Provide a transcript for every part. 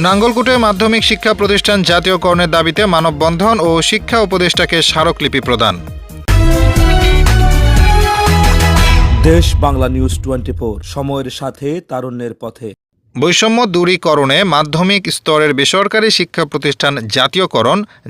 নাঙ্গলকোটে মাধ্যমিক শিক্ষা প্রতিষ্ঠান জাতীয়করণের দাবিতে মানববন্ধন ও শিক্ষা উপদেষ্টাকে স্মারকলিপি প্রদান। দেশ বাংলা নিউজ 24, সময়ের সাথে তারুণ্যের পথে। বৈষম্য দূরীকরণে মাধ্যমিক স্তরের বেসরকারি শিক্ষা প্রতিষ্ঠান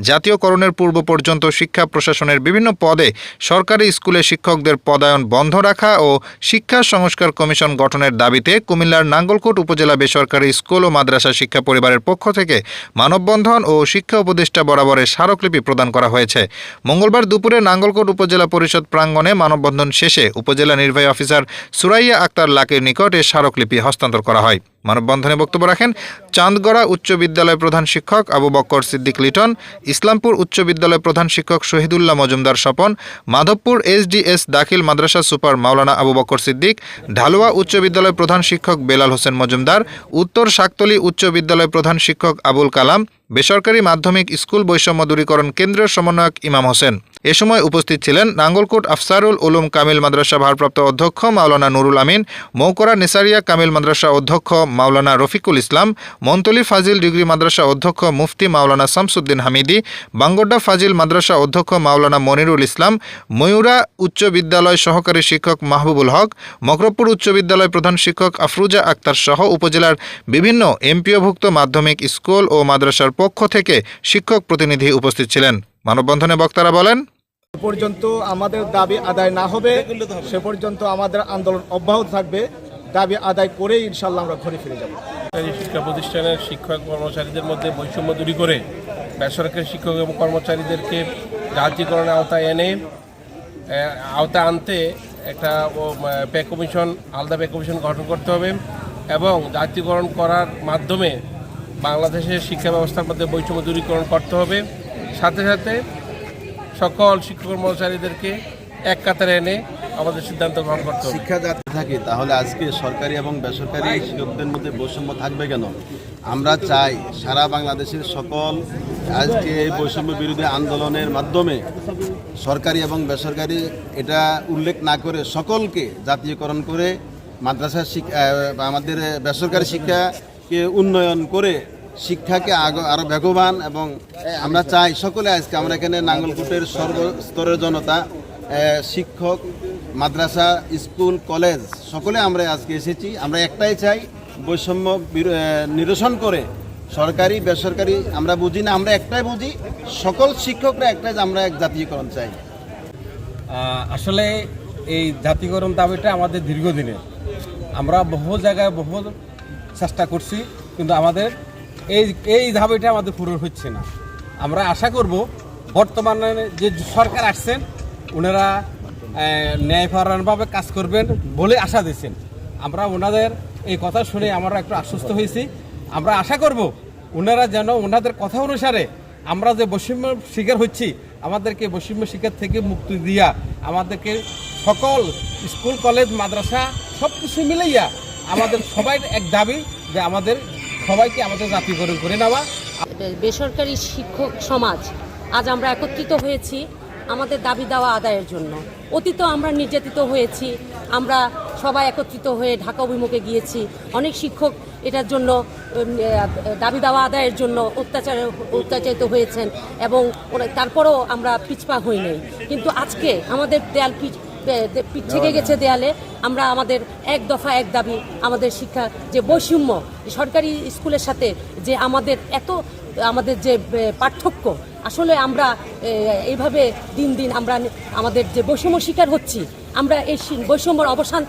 জাতীয়করণের পূর্ব পর্যন্ত শিক্ষা প্রশাসনের বিভিন্ন পদে সরকারি স্কুলে শিক্ষকদের পদায়ন বন্ধ রাখা ও শিক্ষা সংস্কার কমিশন গঠনের দাবিতে কুমিল্লার নাঙ্গলকোট উপজেলা বেসরকারি স্কুল ও মাদ্রাসা শিক্ষা পরিবারের পক্ষ থেকে মানববন্ধন ও শিক্ষা উপদেষ্টা বরাবরে স্মারকলিপি প্রদান করা হয়েছে। মঙ্গলবার দুপুরে নাঙ্গলকোট উপজেলা পরিষদ প্রাঙ্গণে মানববন্ধন শেষে উপজেলা নির্বাহী অফিসার সুরাইয়া আক্তার লাকির নিকট এ স্মারকলিপি হস্তান্তর করা হয়। মানববন্ধনে বক্তব্য রাখেন চাঁদগড়া উচ্চ বিদ্যালয় প্রধান শিক্ষক আবু বক্কর সিদ্দিক লিটন, ইসলামপুর উচ্চ বিদ্যালয় প্রধান শিক্ষক শহীদুল্লাহ মজুমদার স্বপন, মাধবপুর এসডিএস দাখিল মাদ্রাসা সুপার মাওলানা আবু বক্কর সিদ্দিক, ঢালুয়া উচ্চ বিদ্যালয় প্রধান শিক্ষক বেলাল হোসেন মজুমদার, উত্তর শাকতলী উচ্চ বিদ্যালয় প্রধান শিক্ষক আবুল কালাম, বেসরকারি মাধ্যমিক স্কুল বৈষম্য দূরীকরণ কেন্দ্রের সমন্বয়ক ইমাম হোসেন। এ সময় উপস্থিত ছিলেন নাঙ্গলকোট আফসারুল উলুম কামিল মাদ্রাসা ভারপ্রাপ্ত অধ্যক্ষ মাওলানা নুরুল আমিন, মৌকরা নেসারিয়া কামিল মাদ্রাসা অধ্যক্ষ মাওলানা রফিকুল ইসলাম, মন্তলি ফাজিল ডিগ্রি মাদ্রাসা অধ্যক্ষ মুফতি মাওলানা শামসুদ্দিন হামিদি, বাঙ্গড্ডা ফাজিল মাদ্রাসা অধ্যক্ষ মাওলানা মনিরুল ইসলাম, ময়ূরা উচ্চ বিদ্যালয় সহকারী শিক্ষক মাহবুবুল হক, মকরবপুর উচ্চ বিদ্যালয় প্রধান শিক্ষক আফরুজা আক্তার সহ উপজেলার বিভিন্ন এমপিওভুক্ত মাধ্যমিক স্কুল ও মাদ্রাসার পক্ষ থেকে শিক্ষক প্রতিনিধি উপস্থিত ছিলেন। মানববন্ধনে বক্তারা বলেন, পর্যন্ত আমাদের দাবি আদায় না হবে সে পর্যন্ত আমাদের আন্দোলন অব্যাহত থাকবে। দাবি আদায় করেই ইনশাল্লাহ আমরা ঘরে ফিরে যাব। শিক্ষা প্রতিষ্ঠানের শিক্ষক কর্মচারীদের মধ্যে বৈষম্য দূর করে বেসরকারি শিক্ষক এবং কর্মচারীদেরকে জাতীয়করণের আওতায় আনতে একটা আলাদা পে কমিশন গঠন করতে হবে এবং জাতীয়করণ করার মাধ্যমে বাংলাদেশের শিক্ষা ব্যবস্থার মধ্যে বৈষম্য দূরীকরণ করতে হবে। সাথে সাথে সকল শিক্ষক কর্মচারীদেরকে এক কাতারে এনে আমাদের সিদ্ধান্ত গ্রহণ করতে হবে। শিক্ষা যাতে থাকে তাহলে আজকে সরকারি এবং বেসরকারি শিক্ষকদের মধ্যে বৈষম্য থাকবে কেন? আমরা চাই সারা বাংলাদেশের সকল আজকে এই বৈষম্য বিরোধী আন্দোলনের মাধ্যমে সরকারি এবং বেসরকারি এটা উল্লেখ না করে সকলকে জাতীয়করণ করে মাদ্রাসা আমাদের বেসরকারি শিক্ষাকে উন্নয়ন করে শিক্ষাকে আরও বেগবান, এবং আমরা চাই সকলে আজকে আমরা এখানে নাঙ্গলকোটের সর্বস্তরের জনতা, শিক্ষক, মাদ্রাসা, স্কুল, কলেজ সকলে আমরা আজকে এসেছি। আমরা একটাই চাই বৈষম্য নিরসন করে সরকারি বেসরকারি আমরা বুঝি না, আমরা একটাই বুঝি সকল শিক্ষকরা একটাই, আমরা এক জাতীয়করণ চাই। আসলে এই জাতীয়করণ দাবিটা আমাদের দীর্ঘদিনের, আমরা বহু জায়গায় বহু চেষ্টা করছি কিন্তু আমাদের এই দাবিটা আমাদের পূরণ হচ্ছে না। আমরা আশা করব বর্তমানে যে সরকার আসছেন ওনারা ন্যায়পরায়ণভাবে কাজ করবেন বলে আশা দিচ্ছেন। আমরা ওনাদের এই কথা শুনে আমরা একটু আশ্বস্ত হয়েছি। আমরা আশা করব ওনারা যেন ওনাদের কথা অনুসারে আমরা যে বৈষম্য শিকার হচ্ছি আমাদেরকে বৈষম্য শিকার থেকে মুক্তি দিয়া আমাদেরকে সকল স্কুল কলেজ মাদ্রাসা সব কিছু মিলাইয়া আমাদের সবাই এক দাবি যে আমাদের সবাইকে আমাদের জাতীয়করণ করে নেওয়া। বেসরকারি শিক্ষক সমাজ আজ আমরা একত্রিত হয়েছি আমাদের দাবি দেওয়া আদায়ের জন্য। অতীত আমরা নির্যাতিত হয়েছি, আমরা সবাই একত্রিত হয়ে ঢাকা অভিমুখে অনেক শিক্ষক এটার জন্য দাবি দেওয়া আদায়ের জন্য অত্যাচারিত হয়েছেন এবং তারপরেও আমরা পিছপা হই নাই। কিন্তু আজকে আমাদের দেয়াল থেকে গেছে দেয়ালে। আমরা আমাদের এক দফা এক দাবি, আমাদের শিক্ষা যে বৈষম্য সরকারি স্কুলের সাথে যে আমাদের যে পার্থক্য, আসলে আমরা এইভাবে দিন দিন আমরা আমাদের যে বৈষম্য শিকার হচ্ছি, আমরা এই বৈষম্যর অবসান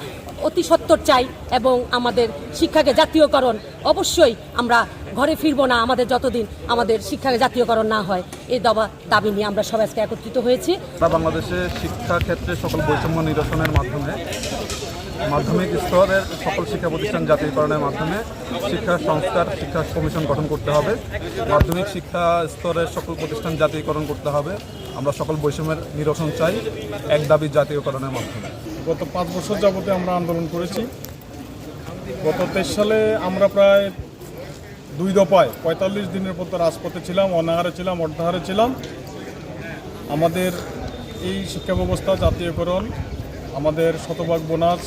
অতি সত্বর চাই এবং আমাদের শিক্ষাকে জাতীয়করণ অবশ্যই আমরা ঘরে ফিরবো না আমাদের যতদিন আমাদের শিক্ষাকে জাতীয়করণ না হয়। এই দাবি নিয়ে আমরা সবাই আজকে একত্রিত হয়েছি। বাংলাদেশের শিক্ষা ক্ষেত্রে সকল বৈষম্য নিরসনের মাধ্যমে মাধ্যমিক স্তরের সকল শিক্ষা প্রতিষ্ঠান জাতীয়করণের মাধ্যমে শিক্ষা সংস্কার শিক্ষা কমিশন গঠন করতে হবে। মাধ্যমিক শিক্ষা স্তরের সকল প্রতিষ্ঠান জাতীয়করণ করতে হবে। আমরা সকল বৈষম্যের নিরসন চাই এক দাবি জাতীয়করণের মাধ্যমে। গত 5 বছর যাবতে আমরা আন্দোলন করেছি। গত 23 সালে আমরা প্রায় 2 দফায় 45 দিনের পর রাজপথে ছিলাম, অনাহারে ছিলাম, অর্ধাহারে ছিলাম। আমাদের এই শিক্ষা ব্যবস্থা জাতীয়করণ, আমাদের শতভাগ বোনাস,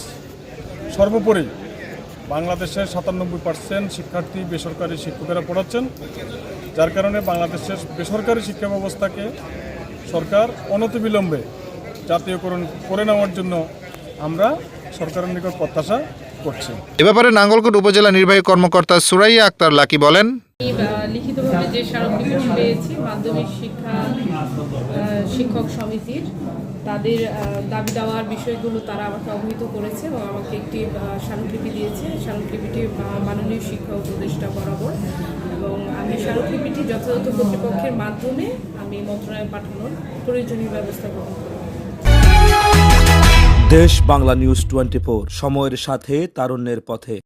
সর্বোপরি বাংলাদেশের 97% শিক্ষার্থী বেসরকারি শিক্ষকেরা পড়াচ্ছেন, যার কারণে বাংলাদেশের বেসরকারি শিক্ষা ব্যবস্থাকে সরকার অনতিবিলম্বে জাতীয়করণ করে নেওয়ার জন্য আমরা সরকারের নিকট প্রত্যাশা করছি। এ ব্যাপারে নাঙ্গলকোট উপজেলা নির্বাহী কর্মকর্তা সুরাইয়া আক্তার লাকি বলেন, লিখিতভাবে যে স্মারকলিপি পেয়েছি মাধ্যমিক শিক্ষক সমিতির, তাদের দাবি দেওয়ার বিষয়গুলো তারা আমাকে অবহিত করেছে এবং আমাকে একটি স্মারকলিপি দিয়েছে। স্মারকলিপিটি মাননীয় শিক্ষা উপদেষ্টা বরাবর, এবং আমি স্মারকলিপিটি যথাযথ কর্তৃপক্ষের মাধ্যমে আমি মন্ত্রণালয়ে পাঠানোর প্রয়োজনীয় ব্যবস্থা গ্রহণ করব। দেশ বাংলা নিউজ 24, সময়ের সাথে তারুণ্যের পথে।